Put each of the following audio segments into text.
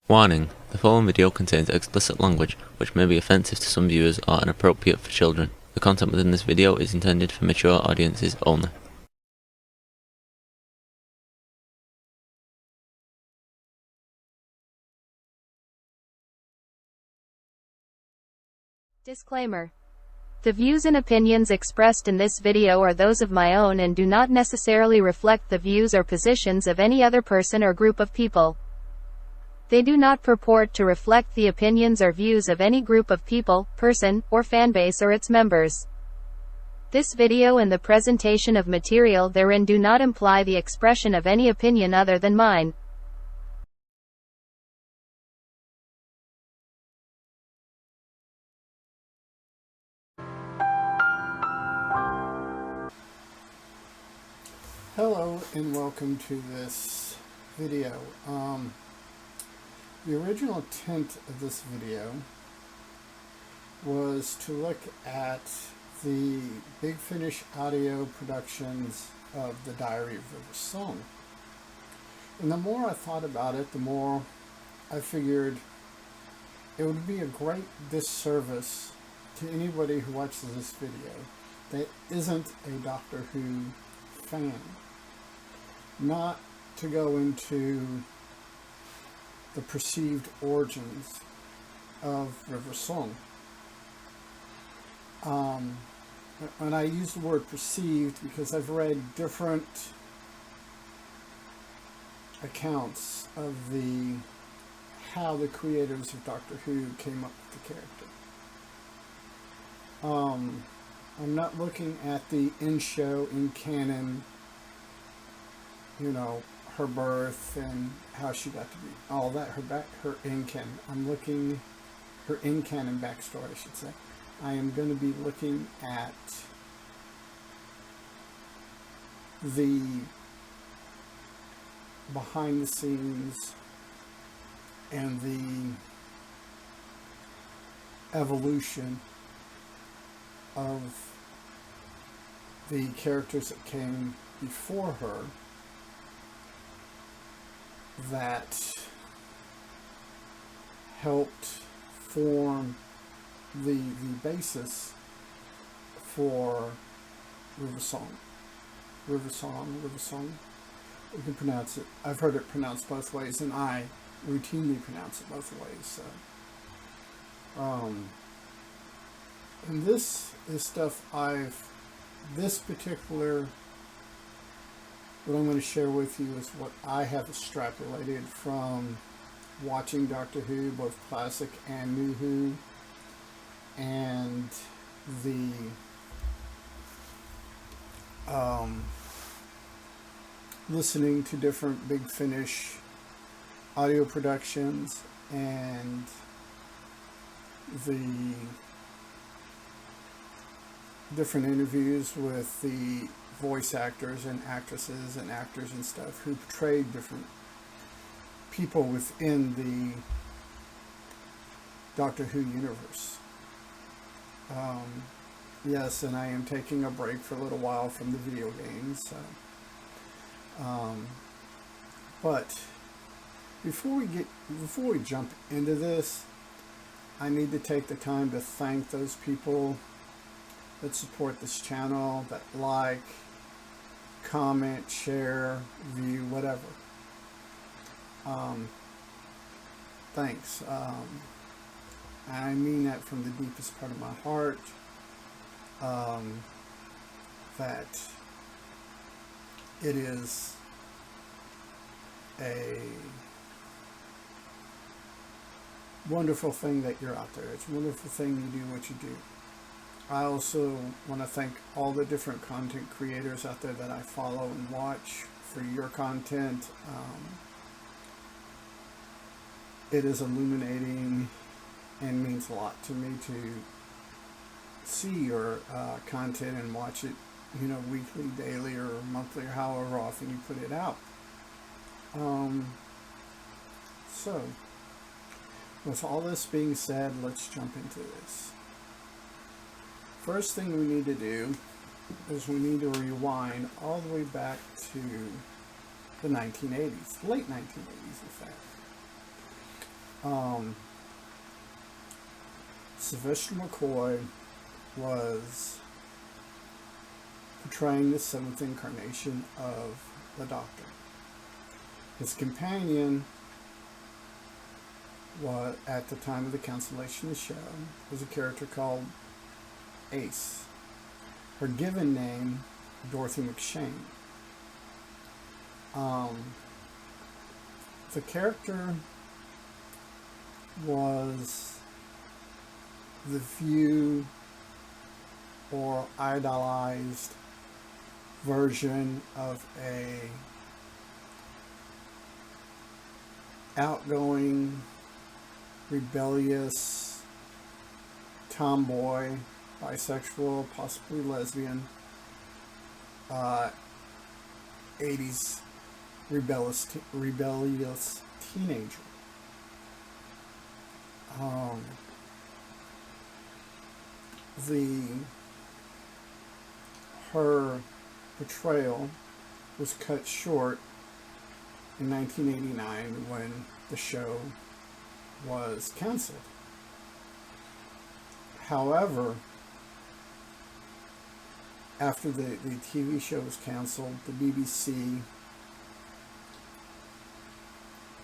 Warning: the following video contains explicit language which may be offensive to some viewers or inappropriate for children. The content within this video is intended for mature audiences only. Disclaimer. The views and opinions expressed in this video are those of my own and do not necessarily reflect the views or positions of any other person or group of people. They do not purport to reflect the opinions or views of any group of people, person, or fanbase or its members. This video and the presentation of material therein do not imply the expression of any opinion other than mine. Hello and welcome to this video. The original intent of this video was to look at the Big Finish audio productions of the Diary of River Song. And the more I thought about it, the more I figured it would be a great disservice to anybody who watches this video that isn't a Doctor Who fan, not to go into the perceived origins of River Song. And I use the word perceived because I've read different accounts of how the creators of Doctor Who came up with the character. I'm not looking at the in-show, in-canon, her birth and how she got to be, all that, her in-canon. I'm looking, her in-canon backstory, I should say. I am going to be looking at the behind the scenes and the evolution of the characters that came before her that helped form the basis for River Song. River Song. You can pronounce it. I've heard it pronounced both ways, and I routinely pronounce it both ways. And this is stuff this particular, what I'm going to share with you is what I have extrapolated from watching Doctor Who, both classic and New Who, and the listening to different Big Finish audio productions and the different interviews with the voice actors and actresses and actors and stuff who portrayed different people within the Doctor Who universe. Yes, and I am taking a break for a little while from the video games. But before we jump into this, I need to take the time to thank those people that support this channel, that like, comment, share, view, whatever. Thanks. I mean that from the deepest part of my heart. That it is a wonderful thing that you're out there. It's a wonderful thing you do what you do. I also want to thank all the different content creators out there that I follow and watch for your content. It is illuminating and means a lot to me to see your content and watch it, weekly, daily, or monthly, or however often you put it out. So, with all this being said, let's jump into this. First thing we need to do is we need to rewind all the way back to the 1980s, late 1980s in fact. Sylvester McCoy was portraying the seventh incarnation of the Doctor. His companion was, at the time of the cancellation of the show, was a character called Ace. Her given name, Dorothy McShane. The character was the view or idolized version of a outgoing, rebellious tomboy, bisexual, possibly lesbian, 80s rebellious teenager. Her portrayal was cut short in 1989 when the show was canceled. However, after the TV show was canceled, the BBC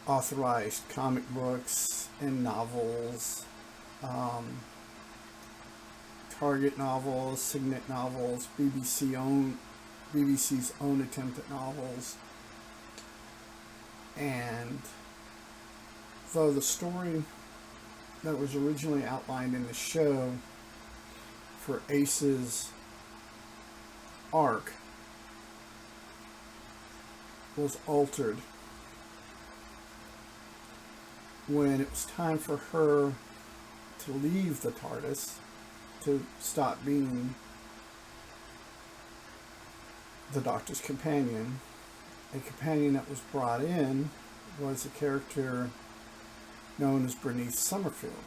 authorized comic books and novels, Target novels, Signet novels, BBC's own attempt at novels. And though the story that was originally outlined in the show for Ace's arc was altered when it was time for her to leave the TARDIS, to stop being the Doctor's companion. A companion that was brought in was a character known as Bernice Summerfield,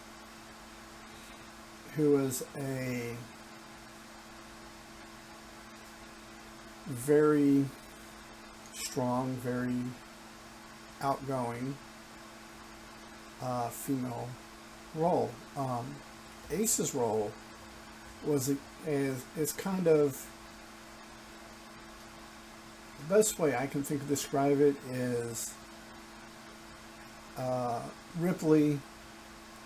who was a very strong, very outgoing female role. Ace's role was is kind of, the best way I can think of describe it is Ripley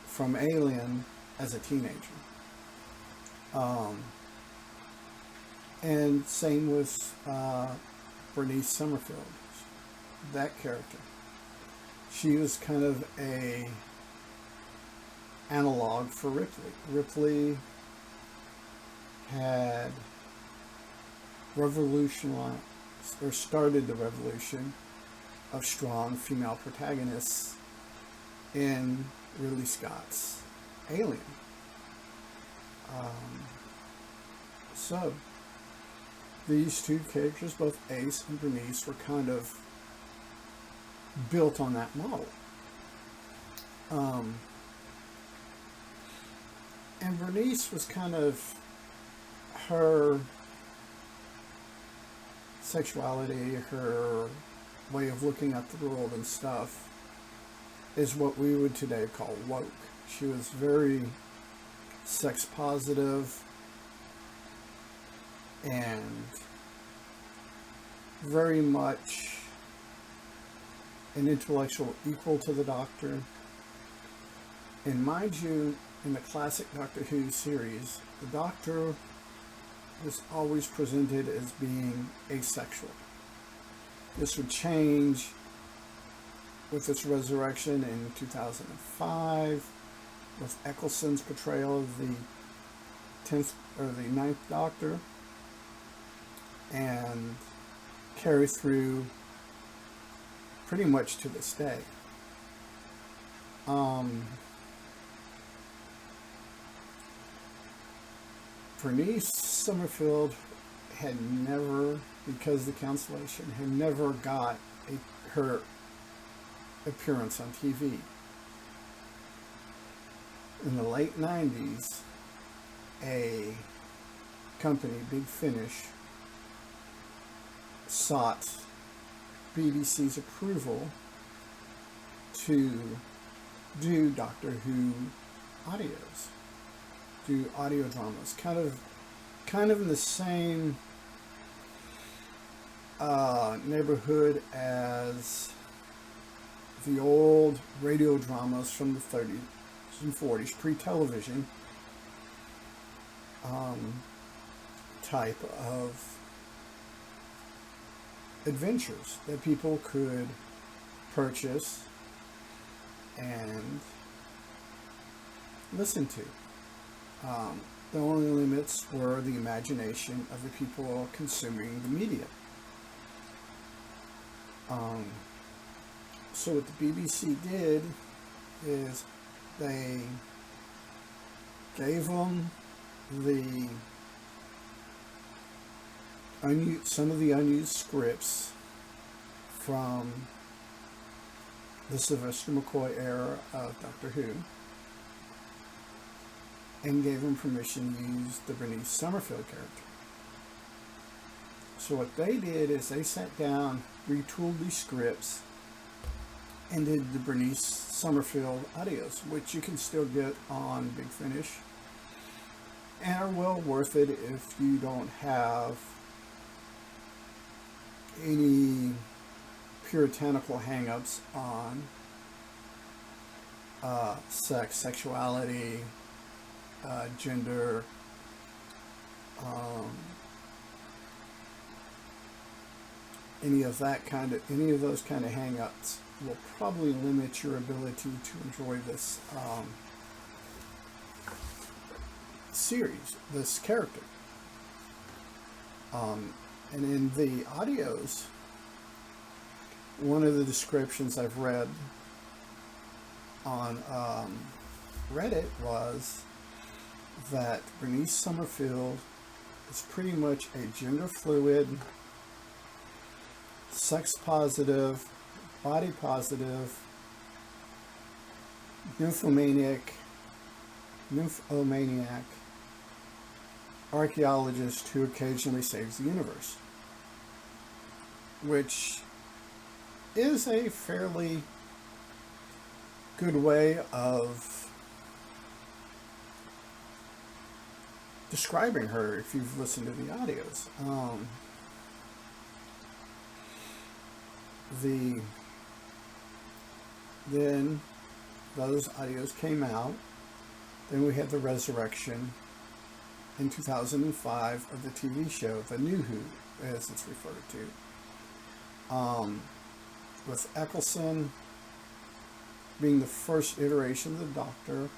from Alien as a teenager. And same with Bernice Summerfield, that character. She was kind of a analog for Ripley. Ripley had revolutionized, or started the revolution of strong female protagonists in Ridley Scott's Alien. So these two characters, both Ace and Bernice, were kind of built on that model. And Bernice was kind of, her sexuality, her way of looking at the world and stuff is what we would today call woke. She was very sex positive and very much an intellectual equal to the Doctor. And mind you, in the classic Doctor Who series, the Doctor was always presented as being asexual. This would change with its resurrection in 2005, with Eccleston's portrayal of the 10th or the 9th Doctor, and carry through pretty much to this day. Bernice Summerfield had never, because of the cancellation, had never got her appearance on TV. In the late 90s, a company, Big Finish, sought BBC's approval to do Doctor Who audios, do audio dramas, kind of in the same neighborhood as the old radio dramas from the 30s and 40s, pre-television type of adventures that people could purchase and listen to. The only limits were the imagination of the people consuming the media. So what the BBC did is they gave them some of the unused scripts from the Sylvester McCoy era of Doctor Who, and gave them permission to use the Bernice Summerfield character. So what they did is they sat down, retooled these scripts, and did the Bernice Summerfield audios, which you can still get on Big Finish, and are well worth it if you don't have any puritanical hang-ups on sex, sexuality, gender, any of those kind of hang-ups will probably limit your ability to enjoy this series, this character. And in the audios, one of the descriptions I've read on Reddit was that Bernice Summerfield is pretty much a gender fluid, sex positive, body positive, nymphomaniac archaeologist who occasionally saves the universe, which is a fairly good way of describing her if you've listened to the audios. Then those audios came out. Then we had the resurrection in 2005 of the TV show, The New Who, as it's referred to, with Eccleston being the first iteration of the Doctor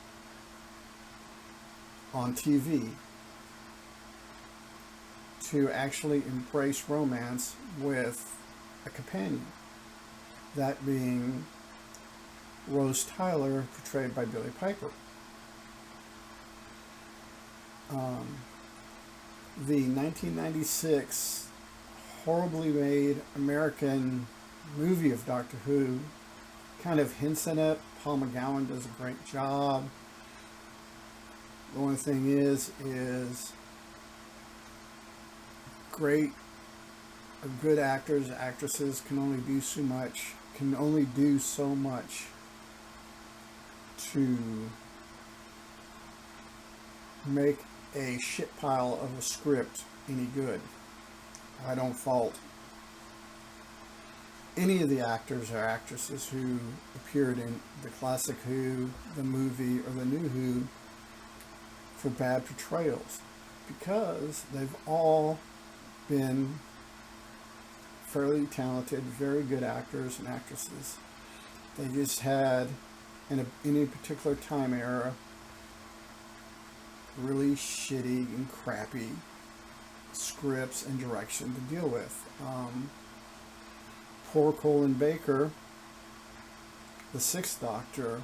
on TV to actually embrace romance with a companion, that being Rose Tyler, portrayed by Billie Piper. The 1996 horribly made American movie of Doctor Who kind of hints at it. Paul McGowan does a great job. The only thing is good actors, actresses can only do so much to make a shit pile of a script any good. I don't fault any of the actors or actresses who appeared in the classic Who, the movie, or the New Who for bad portrayals, because they've all been fairly talented, very good actors and actresses. They just had, in any particular time era, really shitty and crappy scripts and direction to deal with. Poor Colin Baker, the Sixth Doctor,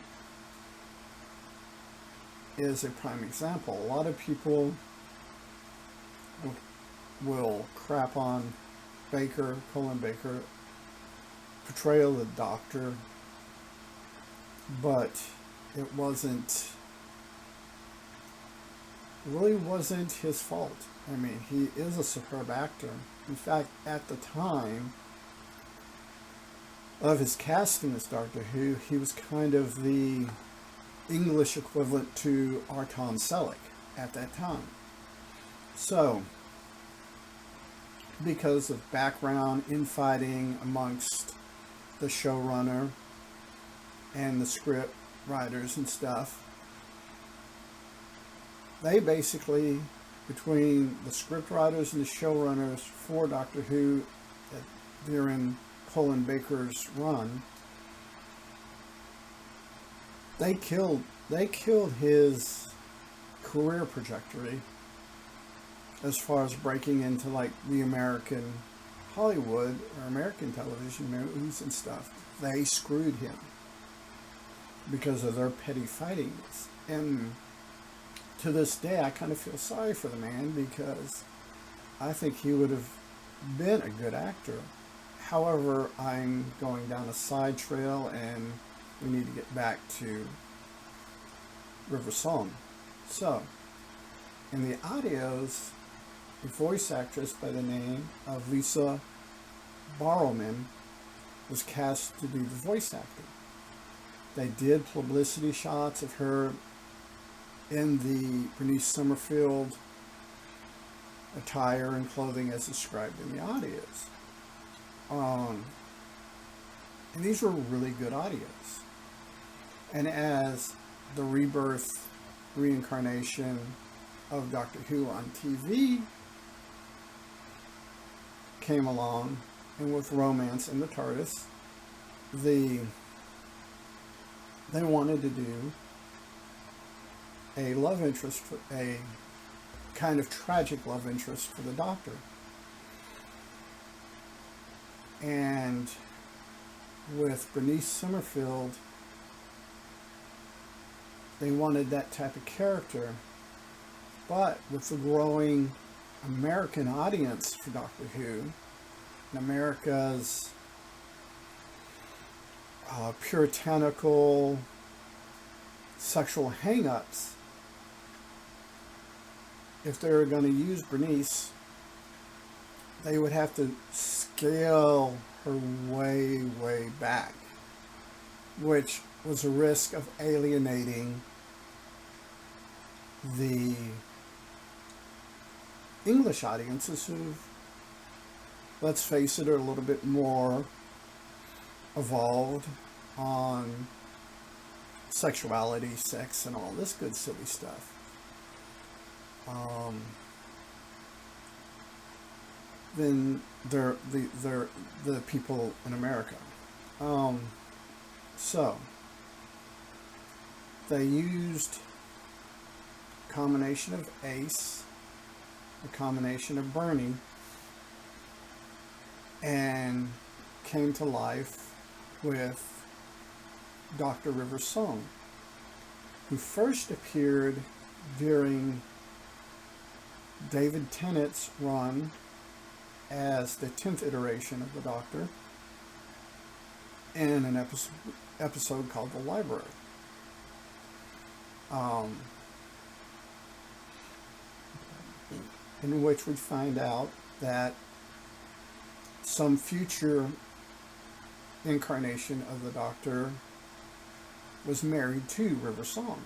is a prime example. A lot of people will crap on Colin Baker portrayal of the Doctor, but it really wasn't his fault. I mean, he is a superb actor. In fact, at the time, of his casting as Doctor Who, he was kind of the English equivalent to our Tom Selleck at that time. So, because of background infighting amongst the showrunner and the script writers and stuff, they basically, between the script writers and the showrunners for Doctor Who during Colin Baker's run, they killed his career trajectory as far as breaking into like the American Hollywood or American television movies and stuff. They screwed him because of their petty fightings. And to this day, I kind of feel sorry for the man, because I think he would have been a good actor. However, I'm going down a side trail, and we need to get back to River Song. So, in the audios, a voice actress by the name of Lisa Barrowman was cast to do the voice acting. They did publicity shots of her in the Bernice Summerfield attire and clothing as described in the audios. And these were really good audios. And as the rebirth, reincarnation of Doctor Who on TV came along, and with romance in the TARDIS, they wanted to do a love interest, for a kind of tragic love interest for the Doctor. And with Bernice Summerfield, they wanted that type of character, but with the growing American audience for Doctor Who, and America's puritanical sexual hang-ups, if they were going to use Bernice, they would have to scale her way, way back, which was a risk of alienating the English audiences who, let's face it, are a little bit more evolved on sexuality, sex, and all this good silly stuff. Than the people in America. So they used a combination of Ace, a combination of Bernie, and came to life with Dr. River Song, who first appeared during David Tennant's run as the 10th iteration of the Doctor in an episode called The Library. In which we find out that some future incarnation of the Doctor was married to River Song.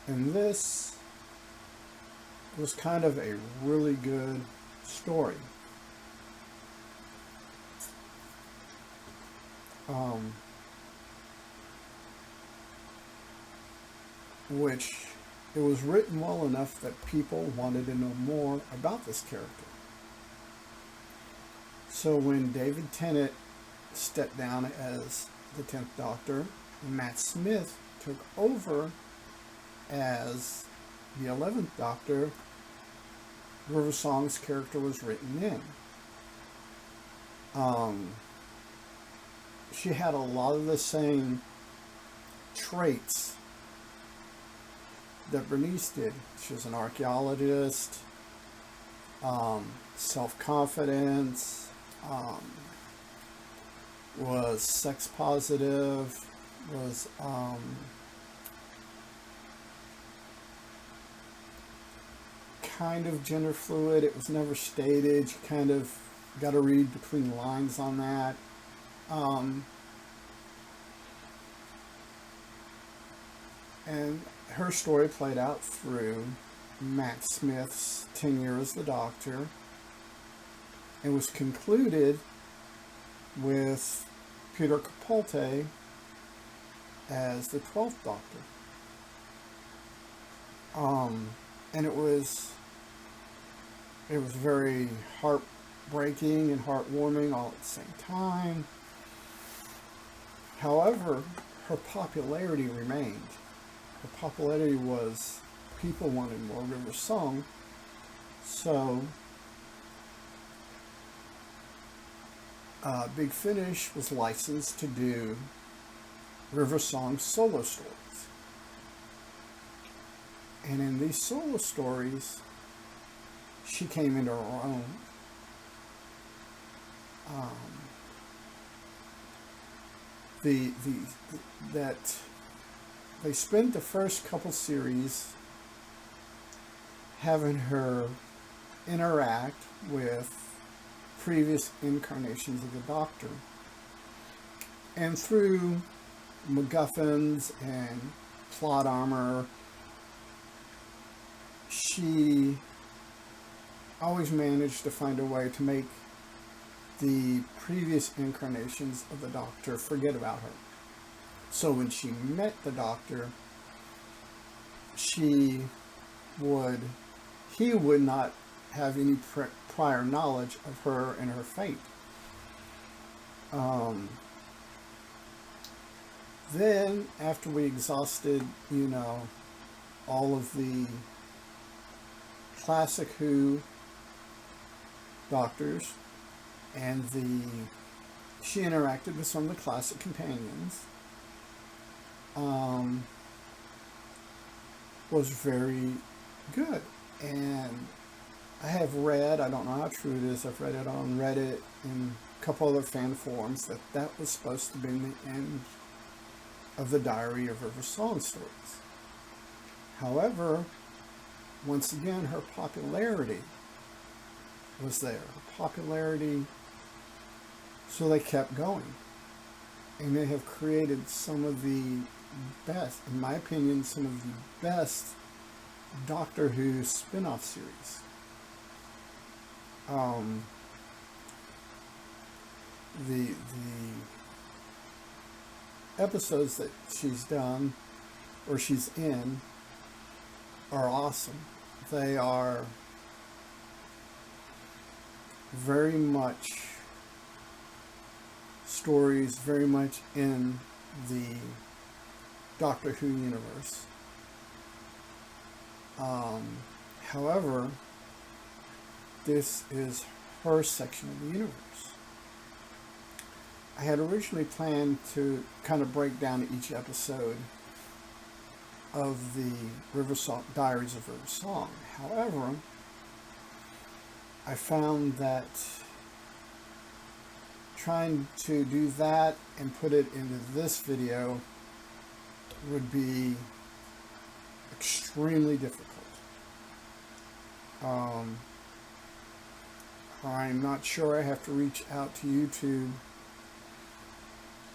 And this was kind of a really good story. Which it was written well enough that people wanted to know more about this character. So when David Tennant stepped down as the 10th Doctor, Matt Smith took over as the 11th Doctor, River Song's character was written in. She had a lot of the same traits that Bernice did. She was an archaeologist, self-confidence, was sex positive, was kind of gender fluid. It was never stated. You kind of got to read between the lines on that. And her story played out through Matt Smith's tenure as the Doctor, and was concluded with Peter Capaldi as the 12th Doctor. And it was very heartbreaking and heartwarming all at the same time. However, her popularity remained. Her popularity was, people wanted more River Song, so Big Finish was licensed to do River Song solo stories. And in these solo stories, she came into her own. That they spent the first couple series having her interact with previous incarnations of the Doctor, and through MacGuffins and plot armor, she always managed to find a way to make the previous incarnations of the Doctor forget about her. So when she met the Doctor, he would not have any prior knowledge of her and her fate. Then, after we exhausted, all of the classic Who Doctors, and she interacted with some of the classic companions, was very good. And I have read, I don't know how true it is, I've read it on Reddit and a couple other fan forums, that was supposed to be the end of the Diary of River Song stories. However, once again, her popularity was there. So they kept going. And they have created some of the best, in my opinion, some of the best Doctor Who spin-off series. The episodes that she's done, or she's in, are awesome. They are very much stories very much in the Doctor Who universe. However, this is her section of the universe. I had originally planned to kind of break down each episode of the Diaries of River Song. However, I found that trying to do that and put it into this video would be extremely difficult. I'm not sure. I have to reach out to YouTube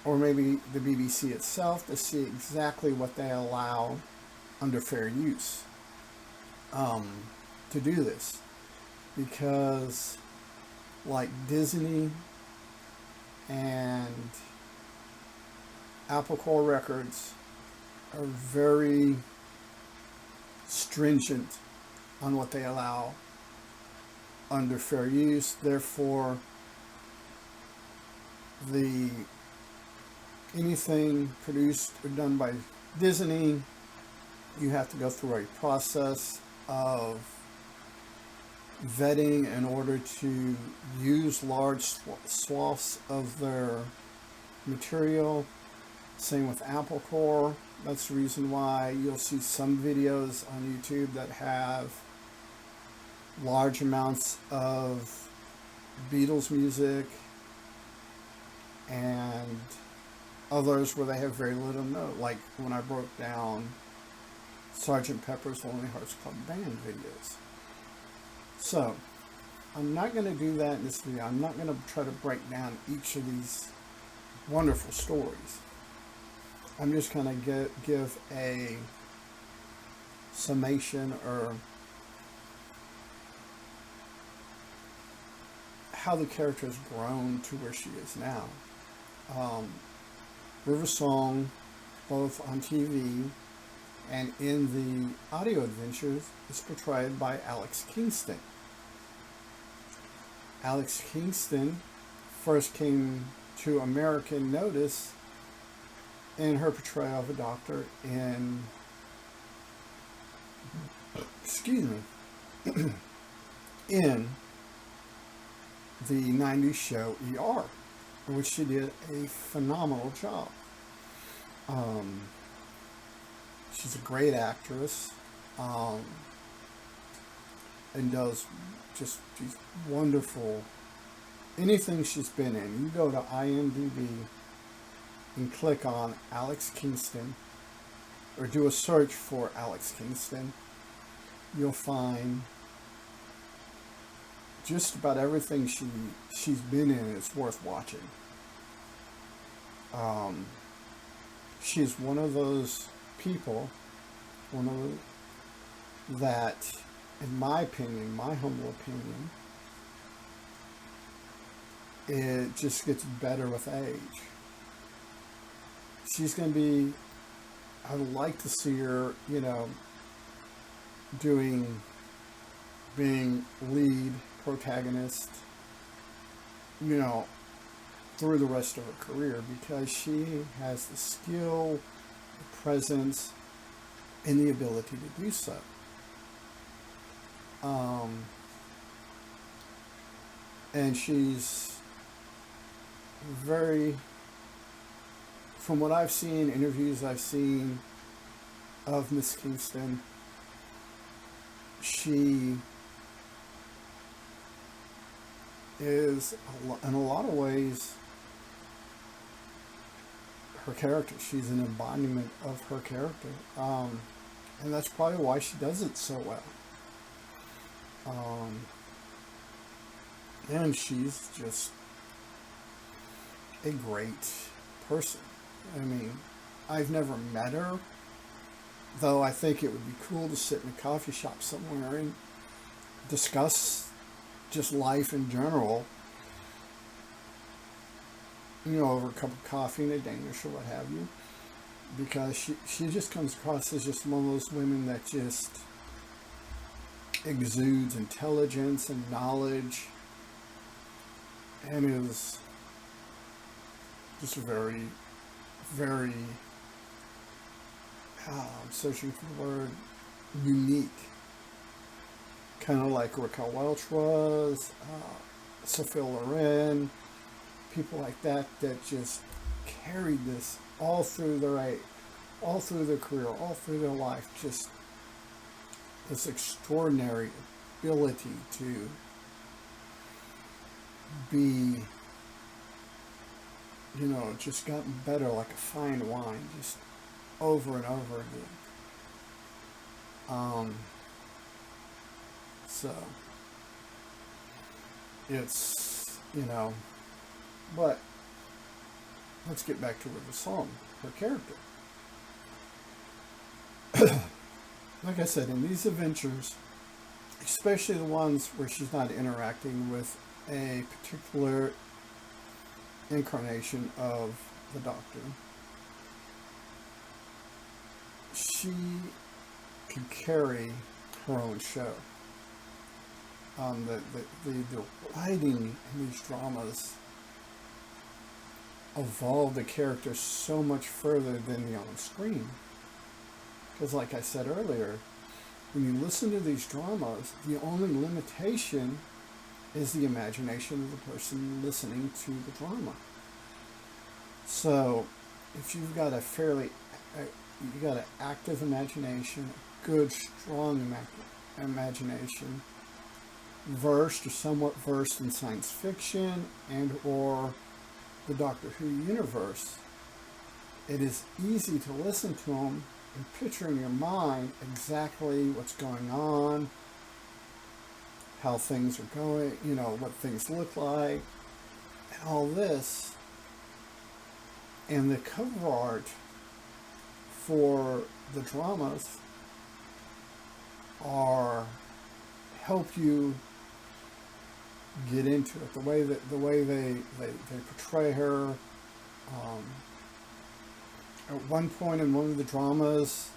or maybe the BBC itself to see exactly what they allow under fair use to do this, because like Disney and Apple Core Records are very stringent on what they allow under fair use. Therefore, anything produced or done by Disney, you have to go through a process of vetting in order to use large swaths of their material. Same with Apple Core. That's the reason why you'll see some videos on YouTube that have large amounts of Beatles music and others where they have very little note, like when I broke down Sgt. Pepper's Lonely Hearts Club Band videos. So, I'm not going to do that in this video. I'm not going to try to break down each of these wonderful stories. I'm just going to give a summation or how the character has grown to where she is now. River Song, both on TV and in the audio adventures, is portrayed by Alex Kingston. Alex Kingston first came to American notice in her portrayal of a doctor in, excuse me, in the 90s show ER, in which she did a phenomenal job. She's a great actress, and does just these wonderful, anything she's been in. You go to IMDb and click on Alex Kingston, or do a search for Alex Kingston, you'll find just about everything she's been in is worth watching. She's one of those people, that, in my opinion, my humble opinion, it just gets better with age. She's going to be, I would like to see her, being lead protagonist, through the rest of her career, because she has the skill, the presence, and the ability to do so. And she's very, from what I've seen, interviews I've seen of Miss Kingston, she is, in a lot of ways, her character. She's an embodiment of her character. And that's probably why she does it so well. And she's just a great person. I mean, I've never met her, though I think it would be cool to sit in a coffee shop somewhere and discuss just life in general, over a cup of coffee and a Danish or what have you, because she just comes across as just one of those women that just exudes intelligence and knowledge, and is just very, very, I'm searching for the word, unique. Kind of like Raquel Welch was, Sophia Loren, people like that just carried this all through their career, all through their life. Just this extraordinary ability to be, just gotten better like a fine wine, just over and over again. So it's, but let's get back to River Song, her character. Like I said, in these adventures, especially the ones where she's not interacting with a particular incarnation of the Doctor, she can carry her own show. The writing in these dramas evolve the character so much further than the on screen. Because like I said earlier, when you listen to these dramas, the only limitation is the imagination of the person listening to the drama. So if you've got you've got an active imagination, a good, strong imagination, versed or somewhat versed in science fiction and or the Doctor Who universe, it is easy to listen to them and picture in your mind exactly what's going on, how things are going, you know, what things look like, and all this. And the cover art for the dramas are help you get into it. The way they portray her. At one point in one of the dramas,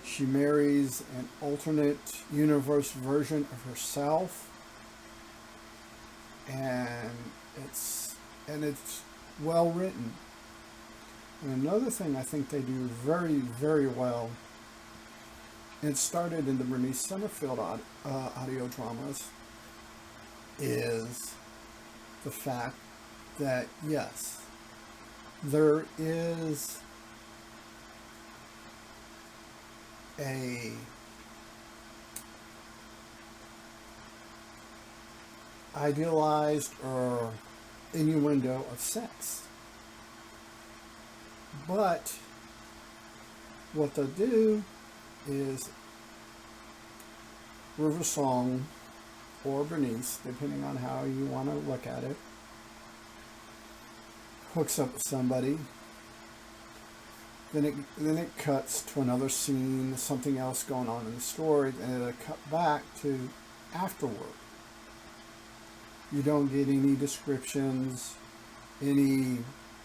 she marries an alternate universe version of herself, and it's well written. And another thing I think they do very, very well, and it started in the Bernice Summerfield audio dramas, is the fact that, yes, there is a idealized or innuendo of sex. But what they do is River Song or Bernice, depending on how you want to look at it, hooks up with somebody, then it cuts to another scene, something else going on in the story, and it'll cut back to afterward. You don't get any descriptions, any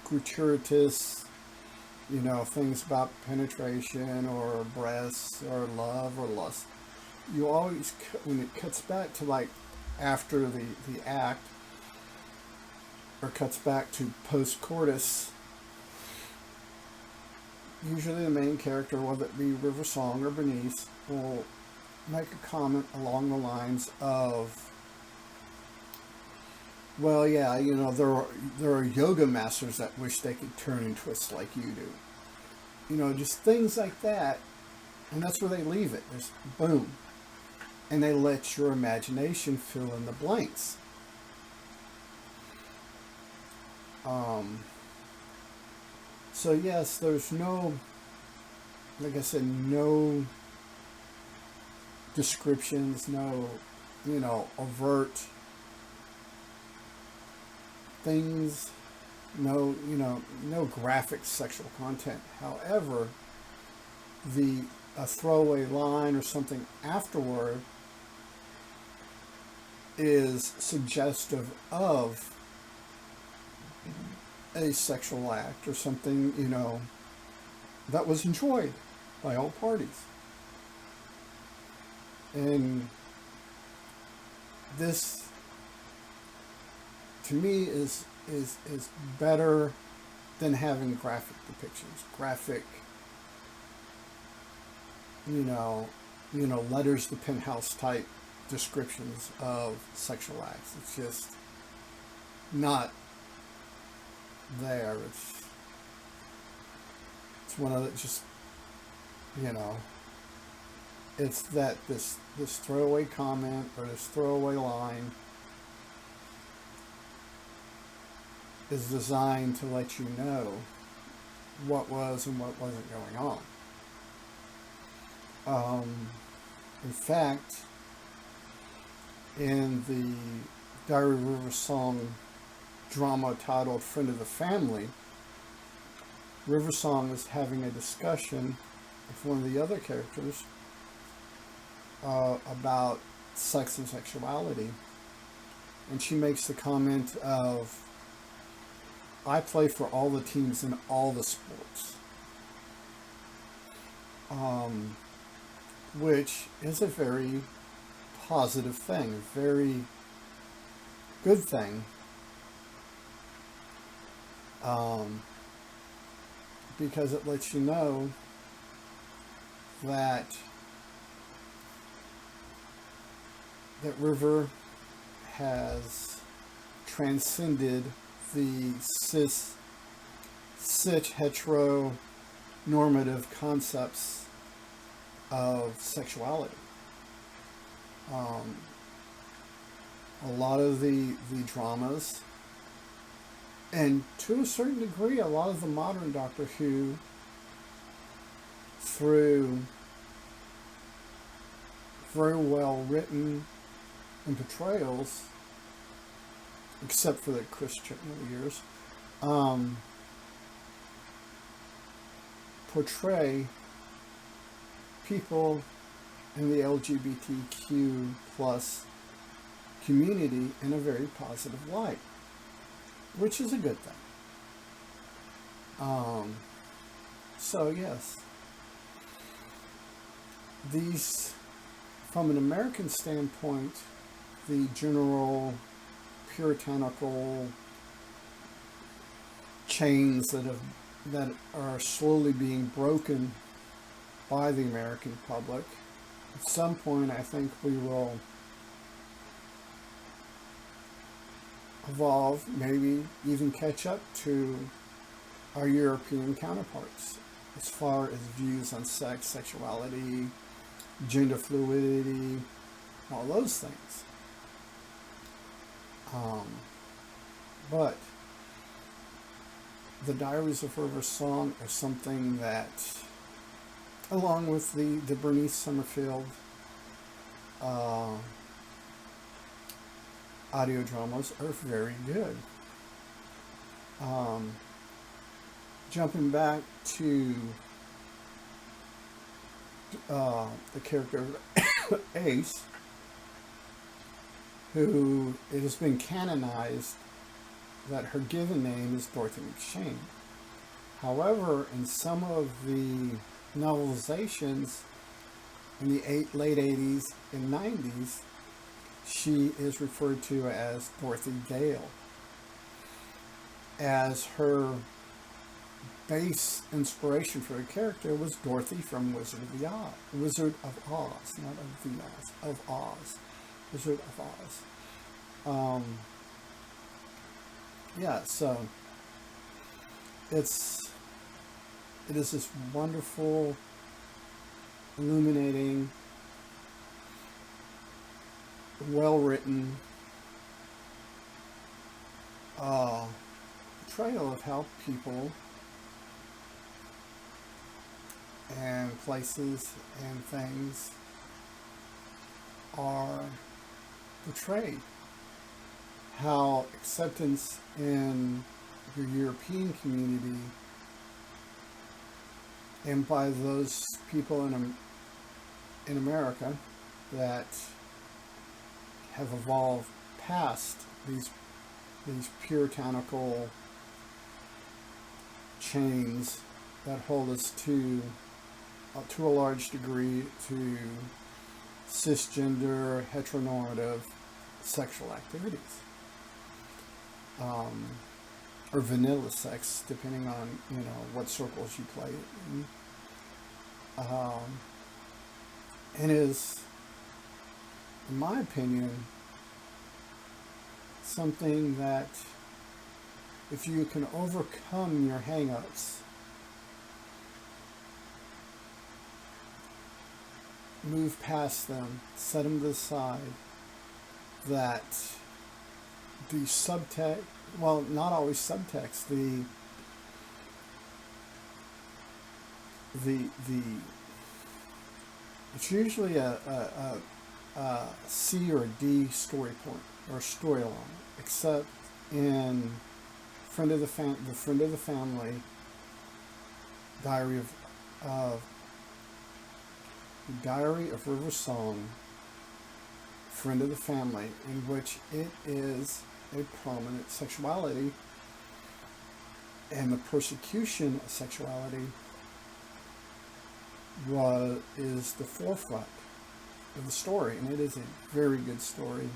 gratuitous, you know, things about penetration or breasts or love or lust. You always, when it cuts back to like after the act, or cuts back to post-coitus, usually the main character, whether it be River Song or Bernice, will make a comment along the lines of, well, yeah, you know, there are yoga masters that wish they could turn and twist like you do. You know, just things like that. And that's where they leave it. There's boom. And they let your imagination fill in the blanks. So yes, there's no, like I said, no descriptions, no, you know, overt things, no, you know, no graphic sexual content. However, a throwaway line or something afterward is suggestive of a sexual act or something, you know, that was enjoyed by all parties. And this, to me, is better than having graphic depictions, graphic, you know, letters to penthouse type descriptions of sexual acts. It's just not there. It's one of the, just, you know, it's that this throwaway comment or this throwaway line is designed to let you know what was and what wasn't going on. In fact, in the Diary of River Song drama titled Friend of the Family, River Song is having a discussion with one of the other characters about sex and sexuality. And she makes the comment of, I play for all the teams in all the sports. Which is a very positive thing, a very good thing. Because it lets you know that River has transcended the cis hetero normative concepts of sexuality. A lot of the dramas, and to a certain degree, a lot of the modern Doctor Who, through very well written and portrayals, except for the Christian years, portray people in the LGBTQ plus community in a very positive light, which is a good thing. So yes, these, from an American standpoint, the general puritanical chains that are slowly being broken by the American public. At some point, I think we will evolve, maybe even catch up to our European counterparts as far as views on sex, sexuality, gender fluidity, all those things. But the Diaries of River Song are something that, along with the Bernice Summerfield audio dramas, are very good. Jumping back to the character of Ace, who it has been canonized that her given name is Dorothy McShane. However, in some of the novelizations in the late 80s and 90s, she is referred to as Dorothy Gale, as her base inspiration for her character was Dorothy from Wizard of Oz, not of the Oz, of Oz, Wizard of Oz. Yeah, so it is this wonderful, illuminating, well-written portrayal of how people and places and things are portrayed. How acceptance in your European community and by those people in America that have evolved past these puritanical chains that hold us to a large degree to cisgender heteronormative sexual activities, or vanilla sex, depending on what circles you play it in. And is, in my opinion, something that if you can overcome your hang-ups, move past them, set them to the side, that the subtext, well, not always subtext, it's usually a C or a D story point or storyline, except in the Friend of the Family, Diary of River Song, Friend of the Family, in which it is a prominent sexuality and the persecution of sexuality is the forefront of the story, and it is a very good story.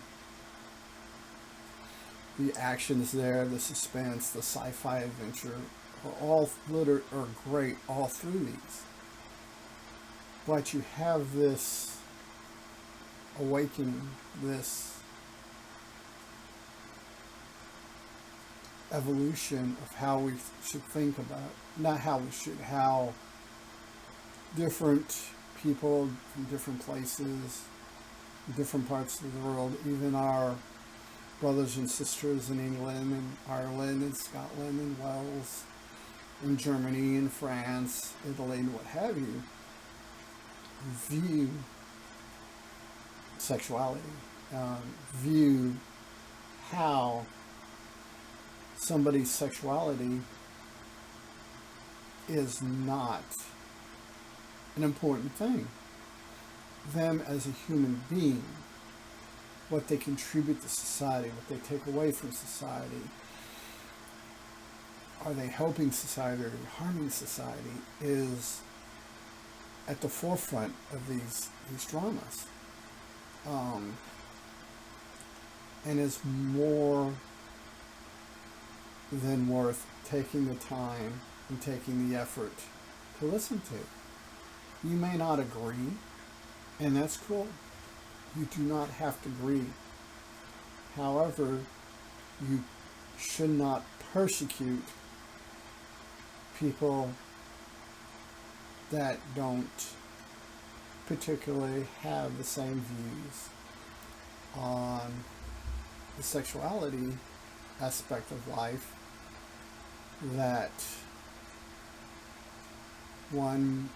The actions there, the suspense, the sci-fi adventure are great all through these. But you have this awakening, this evolution of how we should think about, not how we should, how different people from different places, different parts of the world, even our brothers and sisters in England and Ireland and Scotland and Wales and Germany and France, Italy and what have you, view sexuality view how somebody's sexuality is not an important thing. Them as a human being, what they contribute to society, what they take away from society. Are they helping society or harming society, is at the forefront of these dramas. And is more than worth taking the time and taking the effort to listen to. You may not agree, and that's cool. You do not have to agree. However, you should not persecute people that don't particularly have the same views on the sexuality aspect of life that one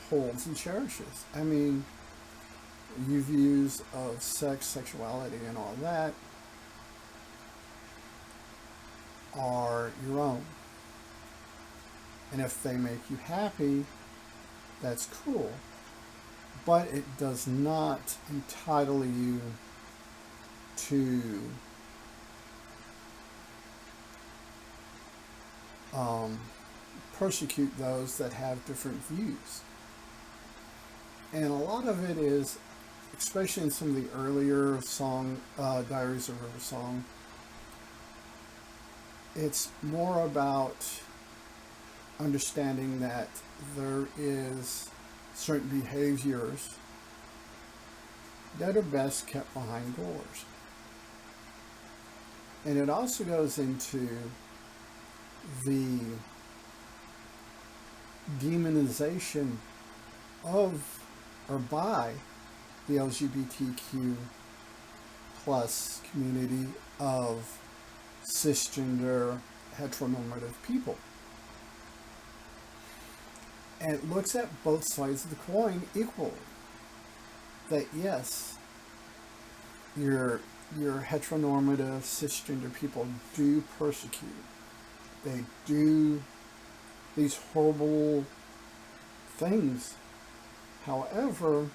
holds and cherishes. I mean, your views of sex, sexuality, and all that are your own. And if they make you happy, that's cool. But it does not entitle you to persecute those that have different views. And a lot of it is, especially in some of the earlier song, Diaries of River Song, it's more about understanding that there is certain behaviors that are best kept behind doors. And it also goes into the demonization of or by the LGBTQ plus community of cisgender heteronormative people. And it looks at both sides of the coin equally. That yes, your heteronormative cisgender people do persecute. They do these horrible things. However,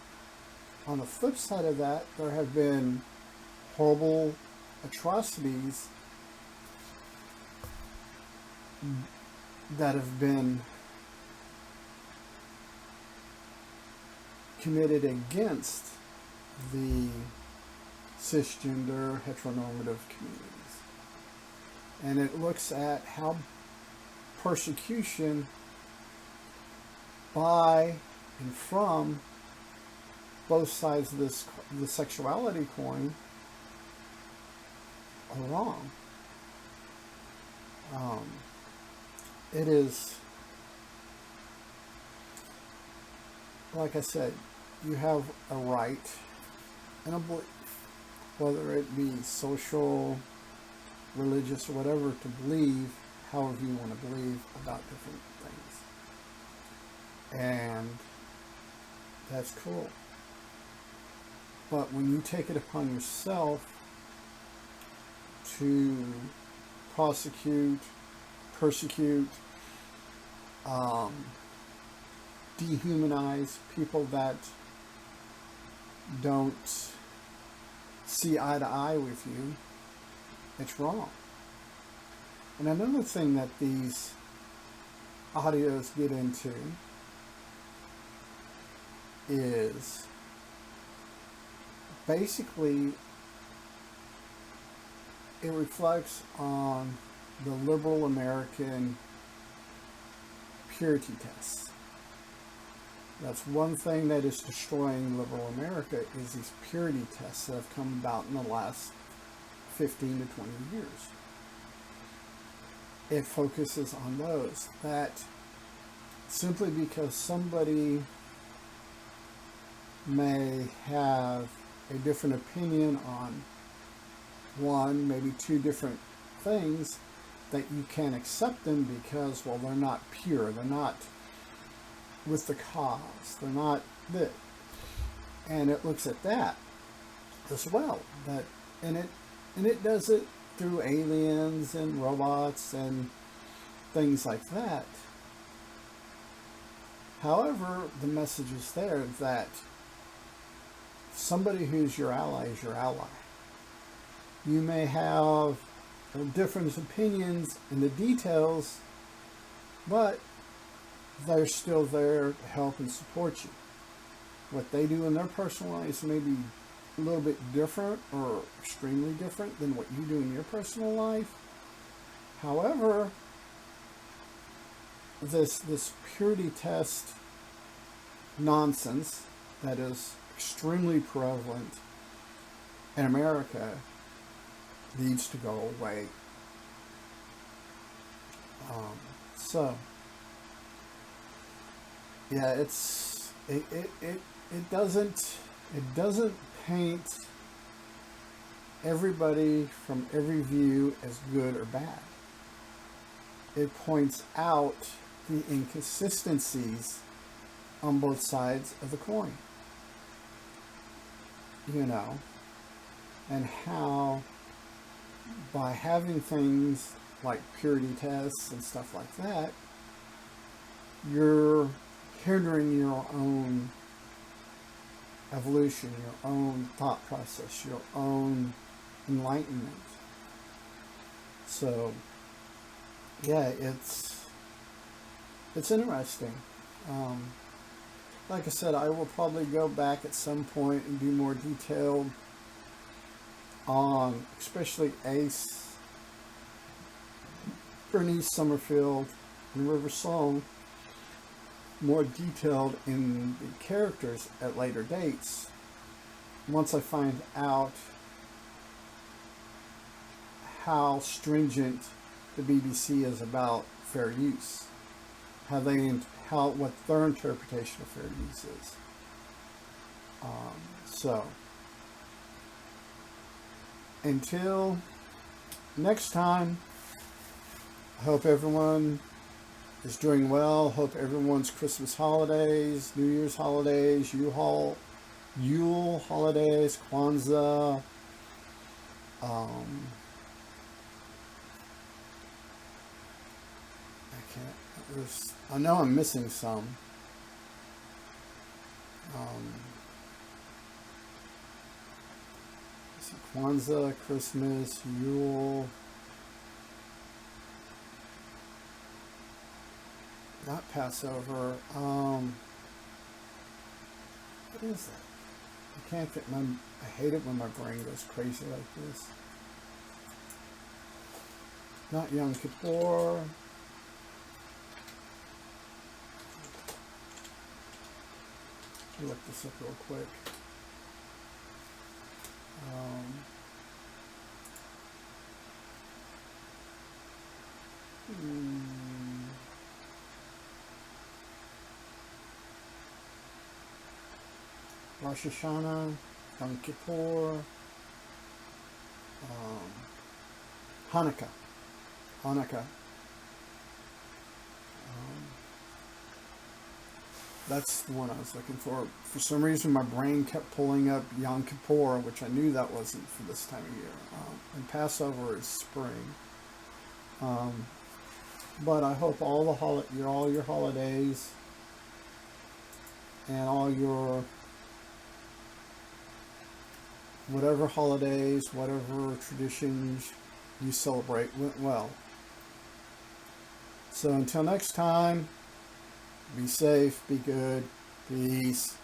on the flip side of that, there have been horrible atrocities that have been committed against the cisgender heteronormative communities. And it looks at how persecution by and from both sides of the sexuality coin are wrong. It is, like I said, you have a right and a belief, whether it be social, religious, or whatever, to believe however you want to believe about different things. And that's cool. But when you take it upon yourself to prosecute, persecute, dehumanize people that don't see eye to eye with you, it's wrong. And another thing that these audios get into is basically it reflects on the liberal American purity tests. That's one thing that is destroying liberal America, is these purity tests that have come about in the last 15 to 20 years. It focuses on those, that simply because somebody may have a different opinion on one, maybe two different things, that you can't accept them because, well, they're not pure, they're not with the cause, they're not this. and it looks at that as well. And it does it through aliens and robots and things like that. However, the message is there that somebody who's your ally is your ally. You may have different opinions in the details, but they're still there to help and support you. What they do in their personal lives may be a little bit different or extremely different than what you do in your personal life. However, this purity test nonsense that is extremely prevalent in America needs to go away. So yeah, it doesn't paint everybody from every view as good or bad. It points out the inconsistencies on both sides of the coin, you know, and how by having things like purity tests and stuff like that, you're hindering your own evolution, your own thought process, your own enlightenment. So yeah, it's interesting. Like I said, I will probably go back at some point and be more detailed on especially Ace, Bernice, Summerfield, and River Song, more detailed in the characters at later dates, once I find out how stringent the BBC is about fair use, what their interpretation of fair use is. So until next time, I hope everyone is doing well. Hope everyone's Christmas holidays, New Year's holidays, Yule holidays, Kwanzaa, I know I'm missing some. Kwanzaa, Christmas, Yule, not Passover. What is that? I can't get I hate it when my brain goes crazy like this. Not Yom Kippur. I'll look this up real quick. Rosh Hashanah, Yom Kippur, Hanukkah. That's the one I was looking for. For some reason, my brain kept pulling up Yom Kippur, which I knew that wasn't for this time of year. And Passover is spring. But I hope all your holidays and all your whatever holidays, whatever traditions you celebrate went well. So until next time, be safe, be good, peace.